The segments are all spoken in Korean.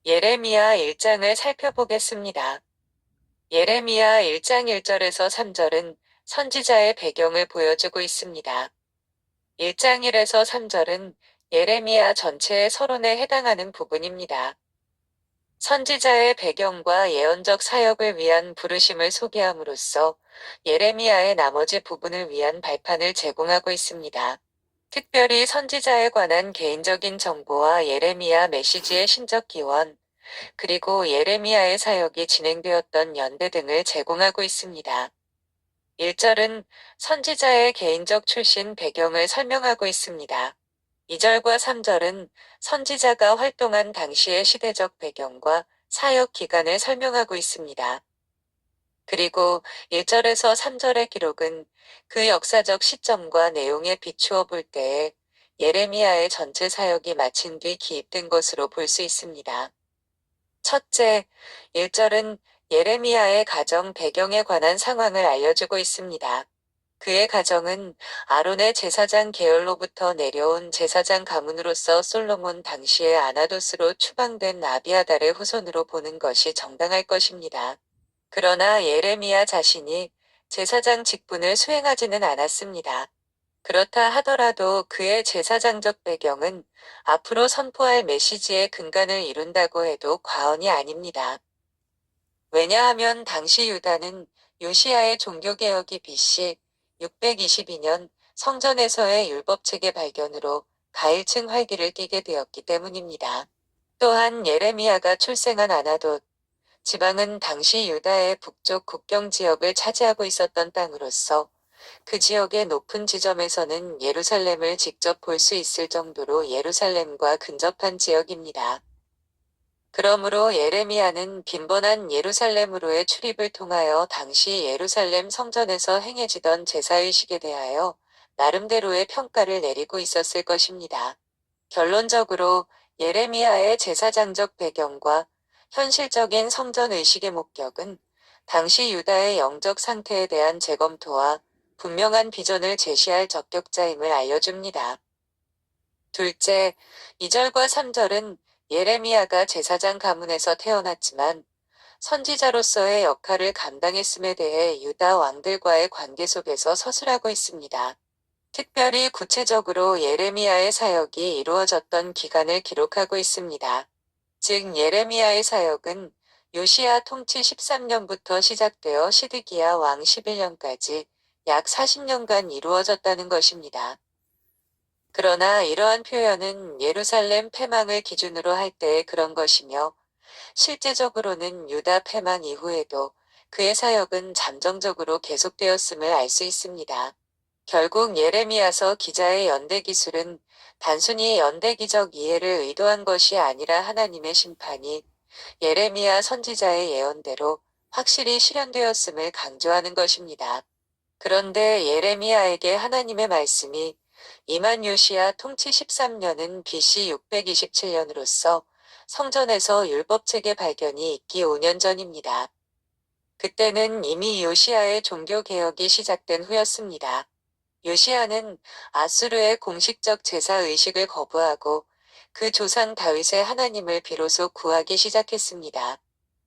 예레미야 1장을 살펴보겠습니다. 예레미야 1장 1절에서 3절은 선지자의 배경을 보여주고 있습니다. 1장 1에서 3절은 예레미야 전체의 서론에 해당하는 부분입니다. 선지자의 배경과 예언적 사역을 위한 부르심을 소개함으로써 예레미야의 나머지 부분을 위한 발판을 제공하고 있습니다. 특별히 선지자에 관한 개인적인 정보와 예레미야 메시지의 신적 기원, 그리고 예레미야의 사역이 진행되었던 연대 등을 제공하고 있습니다. 1절은 선지자의 개인적 출신 배경을 설명하고 있습니다. 2절과 3절은 선지자가 활동한 당시의 시대적 배경과 사역 기간을 설명하고 있습니다. 그리고 1절에서 3절의 기록은 그 역사적 시점과 내용에 비추어 볼 때에 예레미야의 전체 사역이 마친 뒤 기입된 것으로 볼 수 있습니다. 첫째, 1절은 예레미야의 가정 배경에 관한 상황을 알려주고 있습니다. 그의 가정은 아론의 제사장 계열로부터 내려온 제사장 가문으로서 솔로몬 당시의 아나도스로 추방된 아비아달의 후손으로 보는 것이 정당할 것입니다. 그러나 예레미야 자신이 제사장 직분을 수행하지는 않았습니다. 그렇다 하더라도 그의 제사장적 배경은 앞으로 선포할 메시지의 근간을 이룬다고 해도 과언이 아닙니다. 왜냐하면 당시 유다는 요시야의 종교개혁이 BC 622년 성전에서의 율법책의 발견으로 가일층 활기를 띠게 되었기 때문입니다. 또한 예레미야가 출생한 아나돗 지방은 당시 유다의 북쪽 국경 지역을 차지하고 있었던 땅으로서 그 지역의 높은 지점에서는 예루살렘을 직접 볼 수 있을 정도로 예루살렘과 근접한 지역입니다. 그러므로 예레미야는 빈번한 예루살렘으로의 출입을 통하여 당시 예루살렘 성전에서 행해지던 제사의식에 대하여 나름대로의 평가를 내리고 있었을 것입니다. 결론적으로 예레미야의 제사장적 배경과 현실적인 성전의식의 목격은 당시 유다의 영적 상태에 대한 재검토와 분명한 비전을 제시할 적격자임을 알려줍니다. 둘째, 2절과 3절은 예레미야가 제사장 가문에서 태어났지만 선지자로서의 역할을 감당했음에 대해 유다 왕들과의 관계 속에서 서술하고 있습니다. 특별히 구체적으로 예레미야의 사역이 이루어졌던 기간을 기록하고 있습니다. 즉 예레미야의 사역은 요시야 통치 13년부터 시작되어 시드기야 왕 11년까지 약 40년간 이루어졌다는 것입니다. 그러나 이러한 표현은 예루살렘 패망을 기준으로 할 때의 그런 것이며 실제적으로는 유다 패망 이후에도 그의 사역은 잠정적으로 계속되었음을 알 수 있습니다. 결국 예레미야서 기자의 연대 기술은 단순히 연대기적 이해를 의도한 것이 아니라 하나님의 심판이 예레미야 선지자의 예언대로 확실히 실현되었음을 강조하는 것입니다. 그런데 예레미야에게 하나님의 말씀이 임한 요시야 통치 13년은 BC 627년으로서 성전에서 율법책의 발견이 있기 5년 전입니다. 그때는 이미 요시야의 종교개혁이 시작된 후였습니다. 요시야는 아수르의 공식적 제사 의식을 거부하고 그 조상 다윗의 하나님을 비로소 구하기 시작했습니다.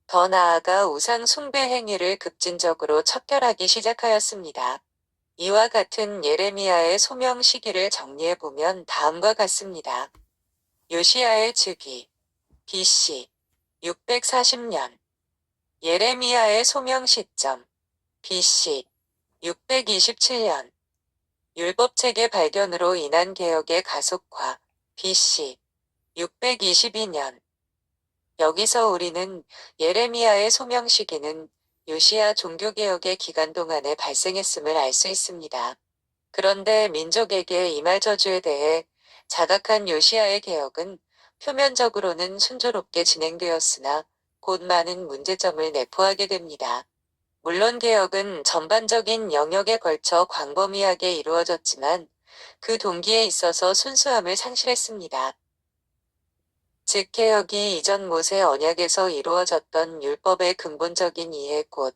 더 나아가 우상 숭배 행위를 급진적으로 척결하기 시작하였습니다. 이와 같은 예레미야의 소명 시기를 정리해보면 다음과 같습니다. 요시야의 즉위 BC 640년 예레미야의 소명 시점 BC 627년 율법책의 발견으로 인한 개혁의 가속화 BC 622년 여기서 우리는 예레미야의 소명 시기는 요시야 종교개혁의 기간 동안에 발생했음을 알 수 있습니다. 그런데 민족에게 임할 저주에 대해 자각한 요시야의 개혁은 표면적으로는 순조롭게 진행되었으나 곧 많은 문제점을 내포하게 됩니다. 물론 개혁은 전반적인 영역에 걸쳐 광범위하게 이루어졌지만 그 동기에 있어서 순수함을 상실했습니다. 즉 개혁이 이전 모세 언약에서 이루어졌던 율법의 근본적인 이해 곧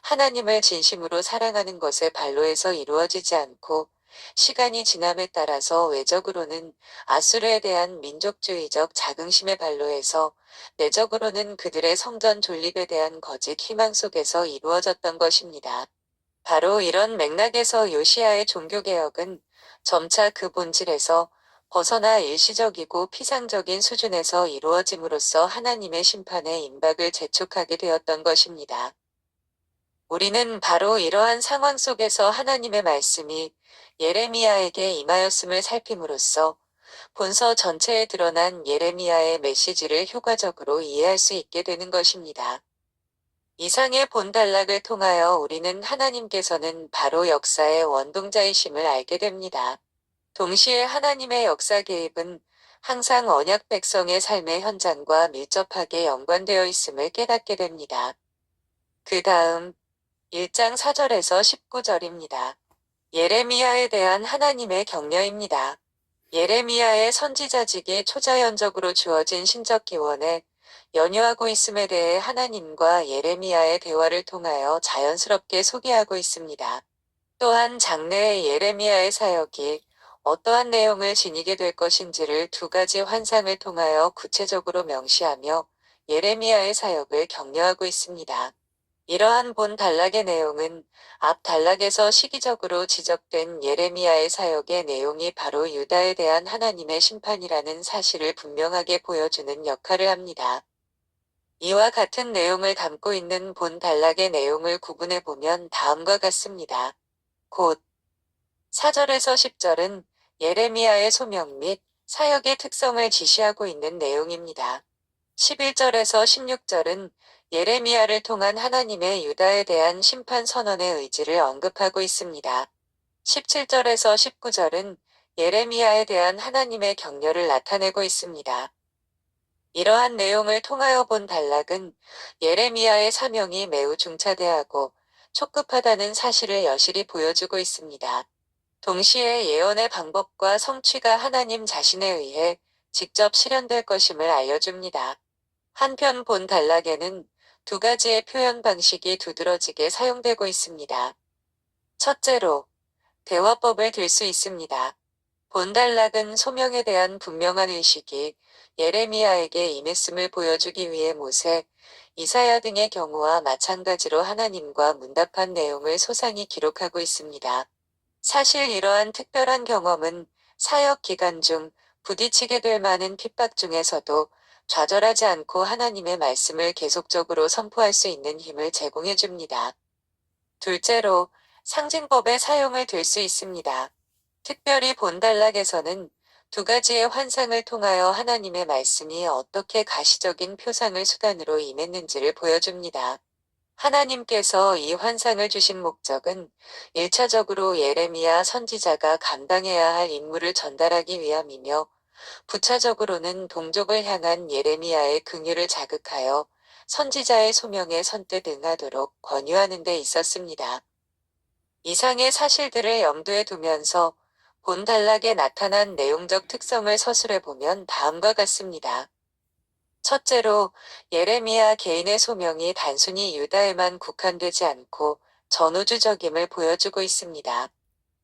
하나님을 진심으로 사랑하는 것의 발로에서 이루어지지 않고 시간이 지남에 따라서 외적으로는 아수르에 대한 민족주의적 자긍심에 반로해서 내적으로는 그들의 성전 존립에 대한 거짓 희망 속에서 이루어졌던 것입니다. 바로 이런 맥락에서 요시야의 종교개혁은 점차 그 본질에서 벗어나 일시적이고 피상적인 수준에서 이루어짐으로써 하나님의 심판의 임박을 재촉하게 되었던 것입니다. 우리는 바로 이러한 상황 속에서 하나님의 말씀이 예레미야에게 임하였음을 살핌으로써 본서 전체에 드러난 예레미야의 메시지를 효과적으로 이해할 수 있게 되는 것입니다. 이상의 본단락을 통하여 우리는 하나님께서는 바로 역사의 원동자이심을 알게 됩니다. 동시에 하나님의 역사 개입은 항상 언약 백성의 삶의 현장과 밀접하게 연관되어 있음을 깨닫게 됩니다. 그 다음 1장 4절에서 19절입니다. 예레미야에 대한 하나님의 격려입니다. 예레미야의 선지자직이 초자연적으로 주어진 신적 기원에 연유하고 있음에 대해 하나님과 예레미야의 대화를 통하여 자연스럽게 소개하고 있습니다. 또한 장래의 예레미야의 사역이 어떠한 내용을 지니게 될 것인지를 두 가지 환상을 통하여 구체적으로 명시하며 예레미야의 사역을 격려하고 있습니다. 이러한 본 단락의 내용은 앞 단락에서 시기적으로 지적된 예레미야의 사역의 내용이 바로 유다에 대한 하나님의 심판이라는 사실을 분명하게 보여주는 역할을 합니다. 이와 같은 내용을 담고 있는 본 단락의 내용을 구분해 보면 다음과 같습니다. 곧 4절에서 10절은 예레미야의 소명 및 사역의 특성을 지시하고 있는 내용입니다. 11절에서 16절은 예레미야를 통한 하나님의 유다에 대한 심판 선언의 의지를 언급하고 있습니다. 17절에서 19절은 예레미야에 대한 하나님의 격려를 나타내고 있습니다. 이러한 내용을 통하여 본 단락은 예레미야의 사명이 매우 중차대하고 촉급하다는 사실을 여실히 보여주고 있습니다. 동시에 예언의 방법과 성취가 하나님 자신에 의해 직접 실현될 것임을 알려줍니다. 한편 본 단락에는 두 가지의 표현 방식이 두드러지게 사용되고 있습니다. 첫째로, 대화법을 들 수 있습니다. 본 단락은 소명에 대한 분명한 의식이 예레미야에게 임했음을 보여주기 위해 모세, 이사야 등의 경우와 마찬가지로 하나님과 문답한 내용을 소상히 기록하고 있습니다. 사실 이러한 특별한 경험은 사역 기간 중 부딪히게 될 많은 핍박 중에서도 좌절하지 않고 하나님의 말씀을 계속적으로 선포할 수 있는 힘을 제공해 줍니다. 둘째로, 상징법의 사용을 들 수 있습니다. 특별히 본 단락에서는 두 가지의 환상을 통하여 하나님의 말씀이 어떻게 가시적인 표상을 수단으로 임했는지를 보여줍니다. 하나님께서 이 환상을 주신 목적은 1차적으로 예레미야 선지자가 감당해야 할 임무를 전달하기 위함이며 부차적으로는 동족을 향한 예레미야의 긍휼을 자극하여 선지자의 소명에 선뜻 응하도록 권유하는 데 있었습니다. 이상의 사실들을 염두에 두면서 본 단락에 나타난 내용적 특성을 서술해 보면 다음과 같습니다. 첫째로, 예레미야 개인의 소명이 단순히 유다에만 국한되지 않고 전우주적임을 보여주고 있습니다.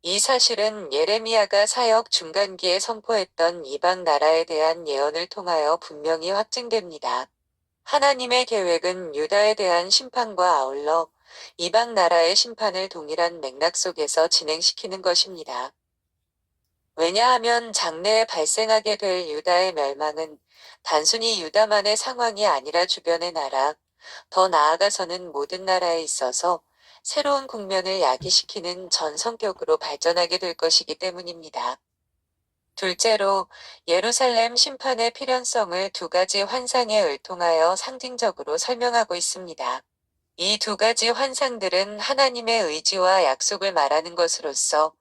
이 사실은 예레미야가 사역 중간기에 선포했던 이방 나라에 대한 예언을 통하여 분명히 확증됩니다. 하나님의 계획은 유다에 대한 심판과 아울러 이방 나라의 심판을 동일한 맥락 속에서 진행시키는 것입니다. 왜냐하면 장래에 발생하게 될 유다의 멸망은 단순히 유다만의 상황이 아니라 주변의 나라, 더 나아가서는 모든 나라에 있어서 새로운 국면을 야기시키는 전 성격으로 발전하게 될 것이기 때문입니다. 둘째로, 예루살렘 심판의 필연성을 두 가지 환상에 의통하여 상징적으로 설명하고 있습니다. 이 두 가지 환상들은 하나님의 의지와 약속을 말하는 것으로서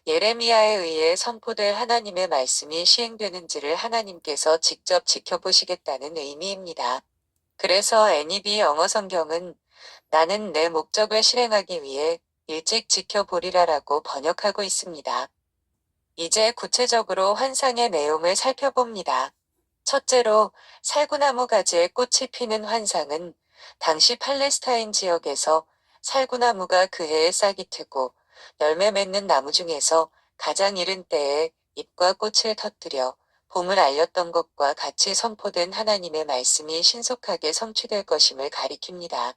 예레미야에 의해 선포될 하나님의 말씀이 시행되는지를 하나님께서 직접 지켜보시겠다는 의미입니다. 그래서 NEB 영어 성경은 나는 내 목적을 실행하기 위해 일찍 지켜보리라라고 번역하고 있습니다. 이제 구체적으로 환상의 내용을 살펴봅니다. 첫째로, 살구나무 가지에 꽃이 피는 환상은 당시 팔레스타인 지역에서 살구나무가 그 해에 싹이 트고 열매 맺는 나무 중에서 가장 이른 때에 잎과 꽃을 터뜨려 봄을 알렸던 것과 같이 선포된 하나님의 말씀이 신속하게 성취될 것임을 가리킵니다.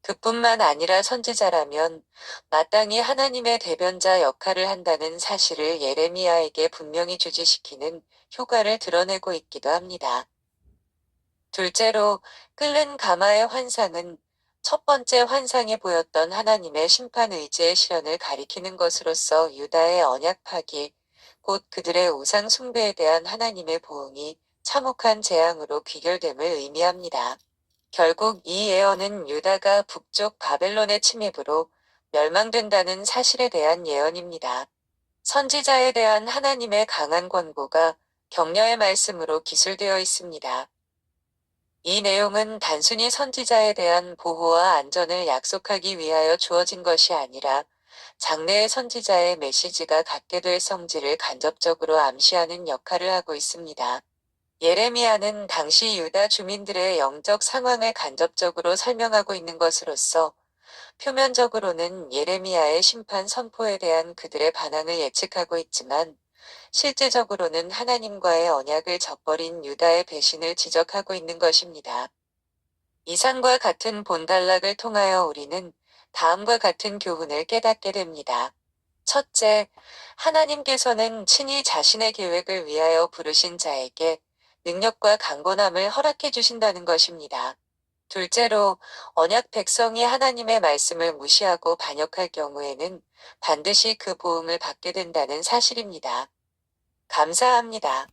그뿐만 아니라 선지자라면 마땅히 하나님의 대변자 역할을 한다는 사실을 예레미야에게 분명히 주지시키는 효과를 드러내고 있기도 합니다. 둘째로, 끓는 가마의 환상은 첫 번째 환상에 보였던 하나님의 심판 의지의 실현을 가리키는 것으로서 유다의 언약 파기, 곧 그들의 우상 숭배에 대한 하나님의 보응이 참혹한 재앙으로 귀결됨을 의미합니다. 결국 이 예언은 유다가 북쪽 바벨론의 침입으로 멸망된다는 사실에 대한 예언입니다. 선지자에 대한 하나님의 강한 권고가 격려의 말씀으로 기술되어 있습니다. 이 내용은 단순히 선지자에 대한 보호와 안전을 약속하기 위하여 주어진 것이 아니라 장래의 선지자의 메시지가 갖게 될 성질을 간접적으로 암시하는 역할을 하고 있습니다. 예레미야는 당시 유다 주민들의 영적 상황을 간접적으로 설명하고 있는 것으로서 표면적으로는 예레미야의 심판 선포에 대한 그들의 반항을 예측하고 있지만 실제적으로는 하나님과의 언약을 저버린 유다의 배신을 지적하고 있는 것입니다. 이상과 같은 본단락을 통하여 우리는 다음과 같은 교훈을 깨닫게 됩니다. 첫째, 하나님께서는 친히 자신의 계획을 위하여 부르신 자에게 능력과 강건함을 허락해 주신다는 것입니다. 둘째로, 언약 백성이 하나님의 말씀을 무시하고 반역할 경우에는 반드시 그 보응을 받게 된다는 사실입니다. 감사합니다.